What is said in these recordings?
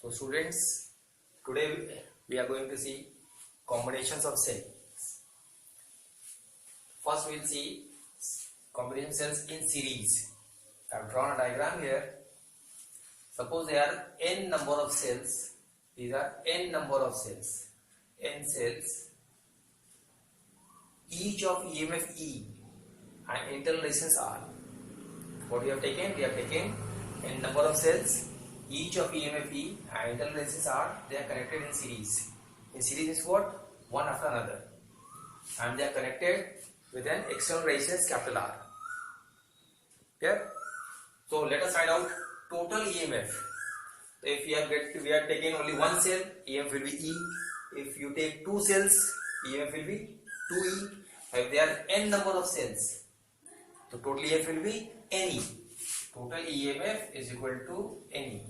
So students, today we are going to see combinations of cells. First we will see combination cells in series. I have drawn a diagram here. Suppose there are n number of cells. These are n number of cells. N cells. Each of EMF E and internal resistance R. What we have taken? We have taken n number of cells. Each of EMF E and internal resistance R, they are connected in series. In series is what? One after another. And they are connected with an external resistance capital R. Okay? So let us find out total EMF. If we are taking only one cell, EMF will be E. If you take two cells, EMF will be 2E. If there are n number of cells, so total EMF will be NE. Total EMF is equal to NE.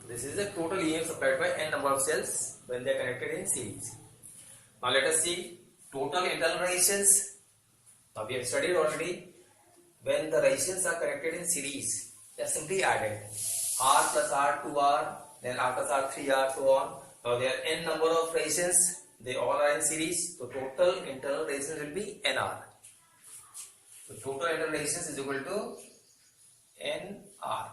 This is the total EMF supplied by n number of cells when they are connected in series. Now let us see total internal resistance. Now we have studied already when the resistance are connected in series, they are simply added. R plus R 2R, then R plus R 3R, so on. Now there are n number of resistance, they all are in series, so total internal resistance will be NR. So total internal resistance is equal to NR.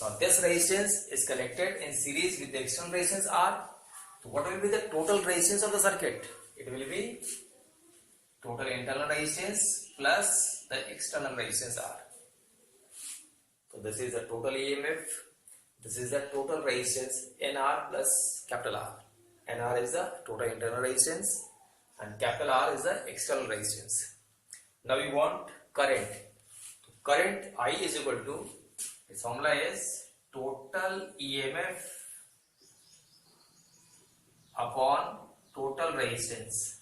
Now this resistance is connected in series with the external resistance R. So what will be the total resistance of the circuit? It will be total internal resistance plus the external resistance R. So this is the total EMF. This is the total resistance NR plus capital R. NR is the total internal resistance and capital R is the external resistance. Now we want current. So current I is equal to, its formula is total EMF upon total resistance.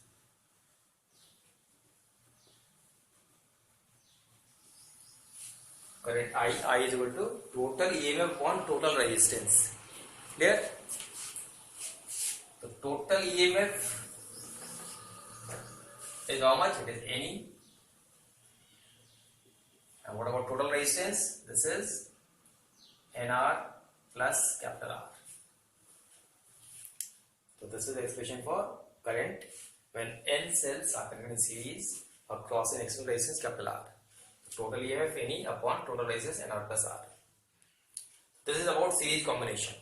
Current I is equal to total EMF upon total resistance. Clear? The total EMF is how much? It is NE. And what about total resistance? This is NR plus capital R. So this is the expression for current when n cells are connected in series across an external resistance capital R. Total EMF NE upon total resistance NR plus R. This is about series combination.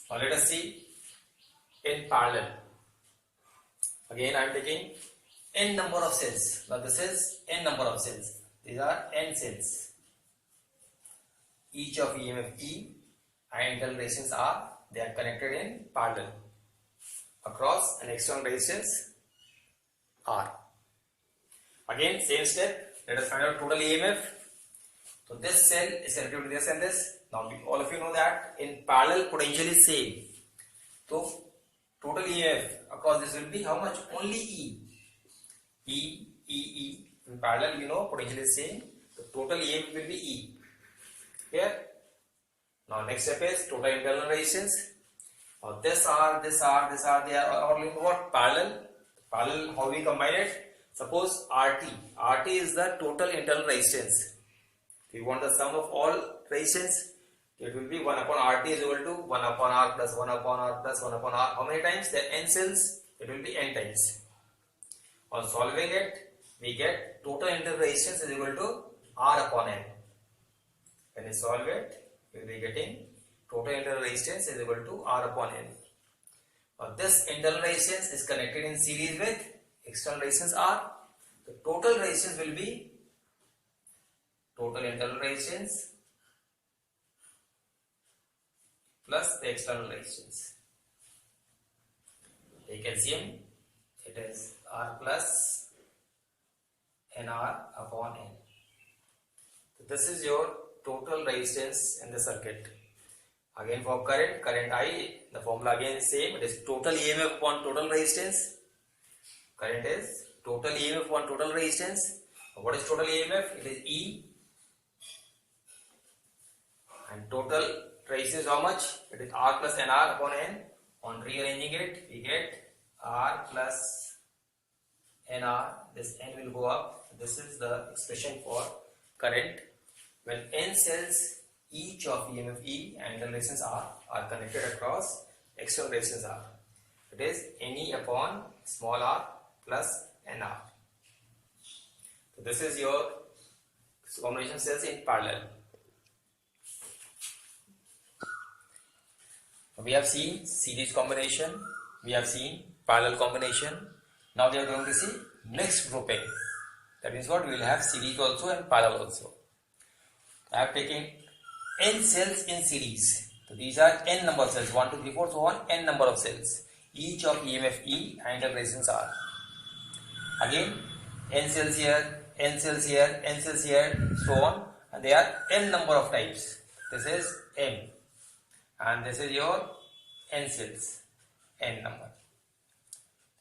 Now let us see in parallel. Again I am taking n number of cells. Now this is n number of cells. These are n cells. Each of EMF E and internal resistance R, they are connected in parallel across an external resistance R. Again same step. Let us find out total EMF. So this cell is connected to this and this. Now all of you know that in parallel potential is same. So total EMF across this will be how much? Only E. E. In parallel, you know, potential is same. The total EMF will be E. Here. Now next step is total internal resistance. Now this R, they are all in what? Parallel. Parallel, how we combine it? Suppose RT. RT is the total internal resistance. If we want the sum of all resistance, it will be 1 upon RT is equal to 1 upon R plus 1 upon R plus 1 upon R. How many times? There are n cells. It will be n times. On solving it, we get total internal resistance is equal to R upon N. When we solve it, we will be getting total internal resistance is equal to R upon N. Now this internal resistance is connected in series with external resistance R. The total resistance will be total internal resistance plus the external resistance. Take LCM, it is R plus NR upon N. So this is your total resistance in the circuit. Again for current I, the formula again is same. It is total EMF upon total resistance. Current is total EMF upon total resistance. What is total EMF? It is E. And total resistance how much? It is R plus NR upon N. On rearranging it, we get R plus NR. This N will go up. This is the expression for current. when n cells each of EMF E and internal resistance R are connected across external resistance R. It is Ne upon small r plus Nr. So this is your combination cells in parallel. We have seen series combination, we have seen parallel combination. Now we are going to see mixed grouping. That means what? We will have series also and parallel also. I have taken n cells in series. So these are n number of cells, 1, 2, 3, 4, so on, n number of cells. Each of EMF E and the resistance R. Again, n cells here, n cells here, n cells here, so on, and there are n number of types. This is m, and this is your n cells, n number.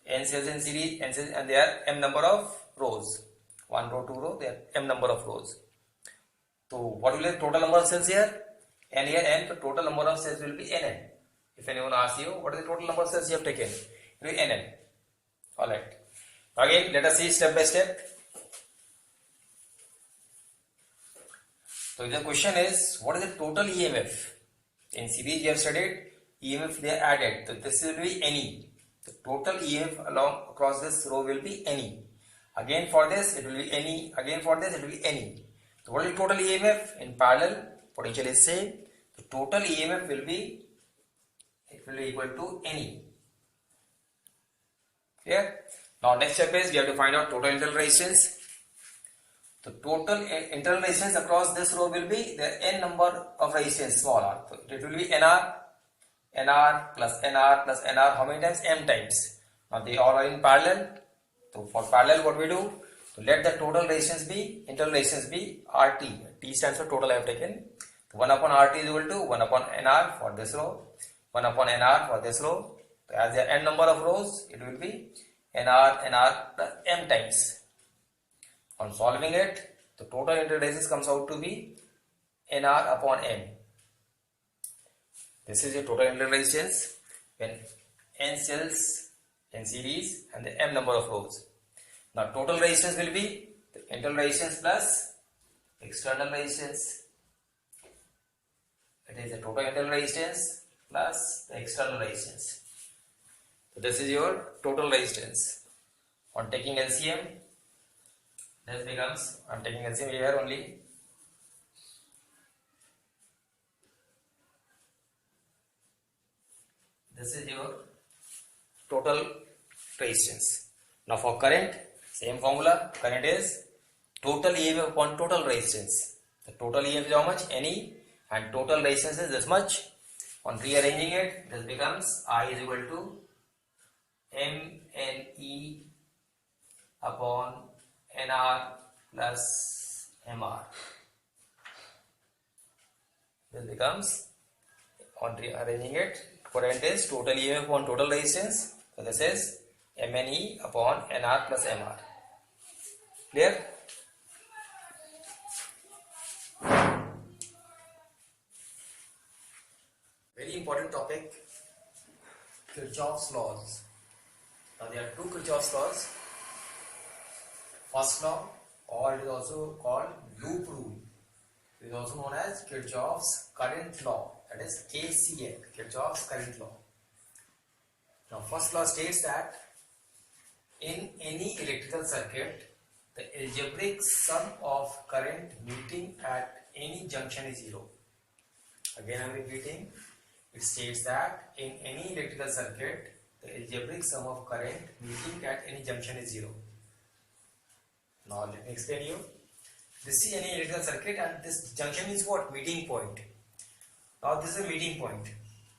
N cells in series, n cells, and there are m number of rows. 1 row, 2 row, there are m number of rows. So what will be the total number of cells here? N here, n, the total number of cells will be nn. If anyone asks you, what is the total number of cells you have taken? It will be nn. Alright. Again, let us see step by step. So the question is, what is the total EMF? In series you have studied, EMF they are added. So this will be NE. The total EMF along across this row will be NE. Again for this it will be NE. Again for this it will be NE. So what is the total EMF? In parallel, potential is same. The total EMF will be equal to NE. Clear? Now next step is we have to find out total internal resistance. The total internal resistance across this row will be the n number of resistance, small r. So it will be NR plus NR plus NR. How many times? M times. Now they all are in parallel. So for parallel what we do? So let the total resistance be, internal resistance be RT. T stands for total I have taken. 1 upon RT is equal to 1 upon NR for this row, 1 upon NR for this row. So as there are n number of rows, it will be NR plus M times. On solving it, the total internal resistance comes out to be NR upon M. This is your total internal resistance when n cells in series and the m number of rows. Now total resistance will be the internal resistance plus external resistance. It is the total internal resistance plus the external resistance. So this is your total resistance. On taking LCM, this becomes, I am taking LCM here only. This is your total resistance. Now for current, same formula. Current is total EMF upon total resistance. The total EMF is how much? NE, and total resistance is this much. On rearranging it, this becomes I is equal to MNE upon NR plus MR. This becomes, on rearranging it, current is total EMF upon total resistance. So this is MNE upon NR plus MR. Clear? Very important topic, Kirchhoff's laws. Now there are two Kirchhoff's laws. First law, or it is also called loop rule. It is also known as Kirchhoff's current law, that is KCL, Kirchhoff's current law. Now first law states that in any electrical circuit, the algebraic sum of current meeting at any junction is 0. Again I am repeating, it states that in any electrical circuit, the algebraic sum of current meeting at any junction is 0. Now let me explain you. This is any electrical circuit and this junction is what? Meeting point. Now this is a meeting point.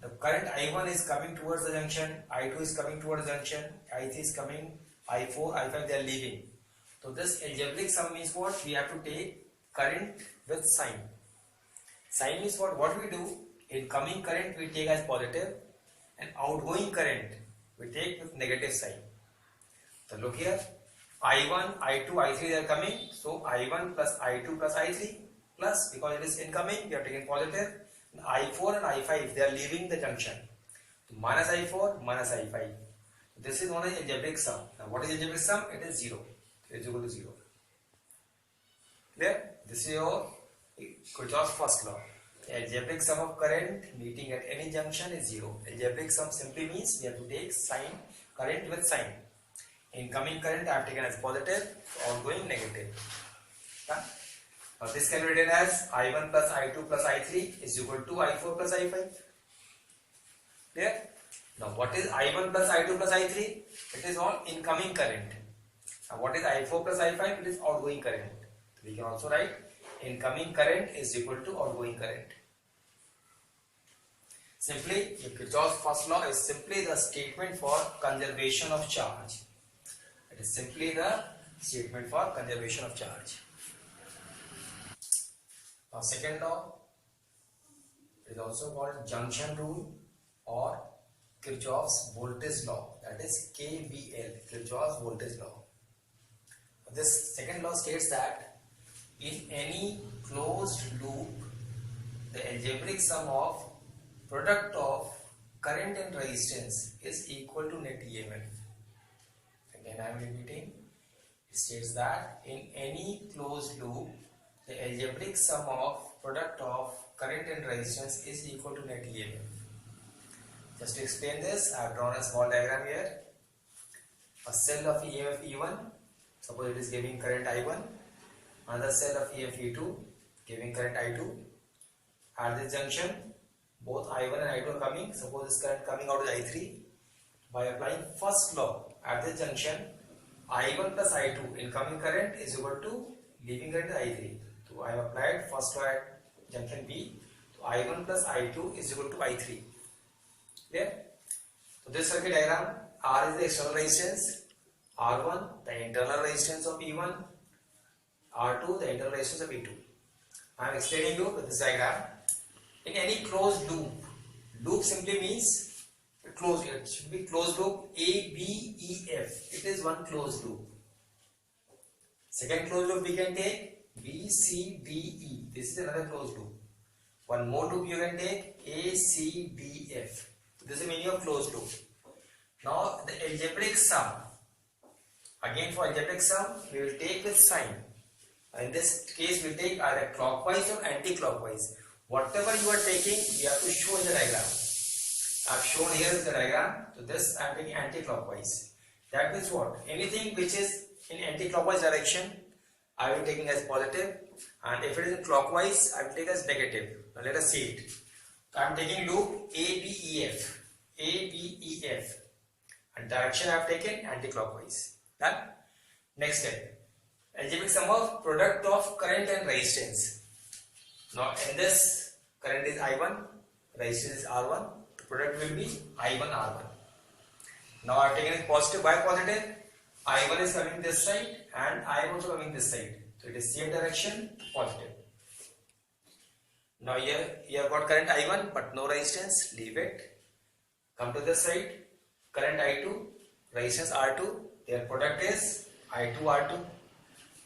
The current I1 is coming towards the junction, I2 is coming towards the junction, I3 is coming, I4, I5 they are leaving. So this algebraic sum means what? We have to take current with sign. Sign means what? What we do, incoming current we take as positive and outgoing current we take with negative sign. So look here, I1, I2, I3 they are coming. So I1 plus I2 plus I3 plus, because it is incoming we are taking positive. I4 and I5 they are leaving the junction. So minus I4 minus I5. This is known as algebraic sum. Now what is algebraic sum? It is 0. It is equal to 0. Clear? This is your Kirchhoff's first law. The algebraic sum of current meeting at any junction is zero. Algebraic sum simply means we have to take sign current with sign. Incoming current I have taken as positive, outgoing negative. Yeah? Now this can be written as I1 plus I2 plus I3 is equal to I4 plus I5. Clear? Now what is I1 plus I2 plus I3? It is all incoming current. Now what is I4 plus I5? It is outgoing current. So we can also write incoming current is equal to outgoing current. Simply, Kirchhoff's first law is simply the statement for conservation of charge. It is simply the statement for conservation of charge. Now second law is also called junction rule or Kirchhoff's voltage law, that is KVL, Kirchhoff's voltage law. This second law states that in any closed loop, the algebraic sum of product of current and resistance is equal to net EMF. Again I am repeating, it states that in any closed loop, the algebraic sum of product of current and resistance is equal to net EMF. Just to explain this, I have drawn a small diagram here. A cell of EMF E1, suppose it is giving current I1. Another cell of EMF E2, giving current I2. At this junction, both I1 and I2 are coming. Suppose this current coming out is I3. By applying first law at this junction, I1 plus I2 incoming current is equal to leaving current I3. So I have applied first law at junction B. So I1 plus I2 is equal to I3. Clear? So this circuit diagram, R is the external resistance, R1 the internal resistance of E1, R2 the internal resistance of E2. I am explaining you with this diagram. In any closed loop, loop simply means closed. It should be closed loop A, B, E, F. It is one closed loop. Second closed loop we can take B, C, D, E. This is another closed loop. One more loop you can take A, C, D, F. This is the meaning of closed loop. Now the algebraic sum. Again for algebraic sum, we will take with sign. In this case, we will take either clockwise or anti-clockwise. Whatever you are taking, we have to show in the diagram. I have shown here in the diagram. So this I am taking anti-clockwise. That means what? Anything which is in anti-clockwise direction, I will be taking as positive, and if it is in clockwise, I will take as negative. Now let us see it. So I am taking loop A, B, E, F. A, B, E, F. And direction I have taken anti-clockwise. Done? Next step. Algebraic sum of product of current and resistance. Now in this, current is I1, resistance is R1. The product will be I1 R1. Now I have taken it positive by positive. I1 is coming this side and I am also coming this side. So it is same direction, positive. Now here you have got current I1 but no resistance, leave it. Come to this side, current I2, resistance R2, their product is I2 R2.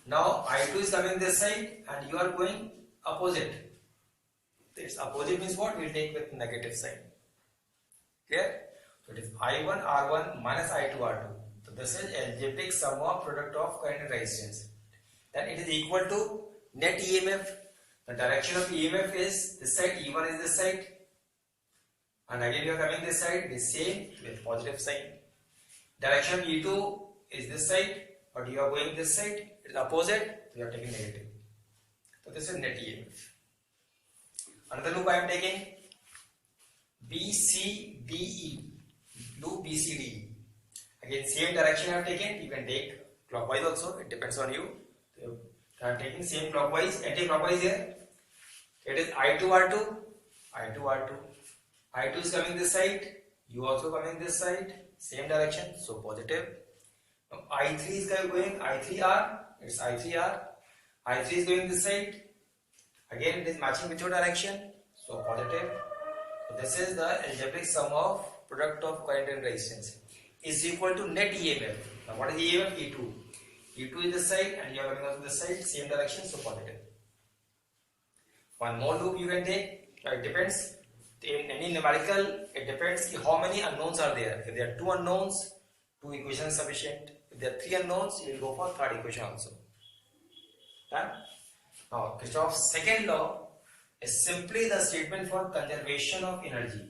Now I2 is coming this side and you are going opposite. This opposite means what? We will take with negative sign. Clear? So it is I1 R1 minus I2 R2. So this is algebraic sum of product of current and resistance. Then it is equal to net EMF. The direction of EMF is this side, E1 is this side. And again you are coming this side, the same with positive sign. Direction of E2 is this side, but you are going this side, it is opposite, so you are taking negative. So this is net EMF. Another loop I am taking BCDE, loop BCDE. Again same direction I have taken, you can take clockwise also, it depends on you. So I am taking same clockwise, anti-clockwise here. It is I2 R2, I2 R2. I2 is coming this side, you also coming this side, same direction, so positive. Now I3 is going I3R, it's I3R. I3 is going this side, again it is matching with your direction, so positive. So this is the algebraic sum of product of current and resistance is equal to net EMF. Now what is EMF? E2. E2 is this side and you are coming on this side, same direction, so positive. One more loop you can take, it depends. In any numerical, it depends how many unknowns are there. If there are two unknowns, two equations sufficient. If there are three unknowns, you will go for third equation also. Done? Now, Kirchhoff's second law is simply the statement for conservation of energy.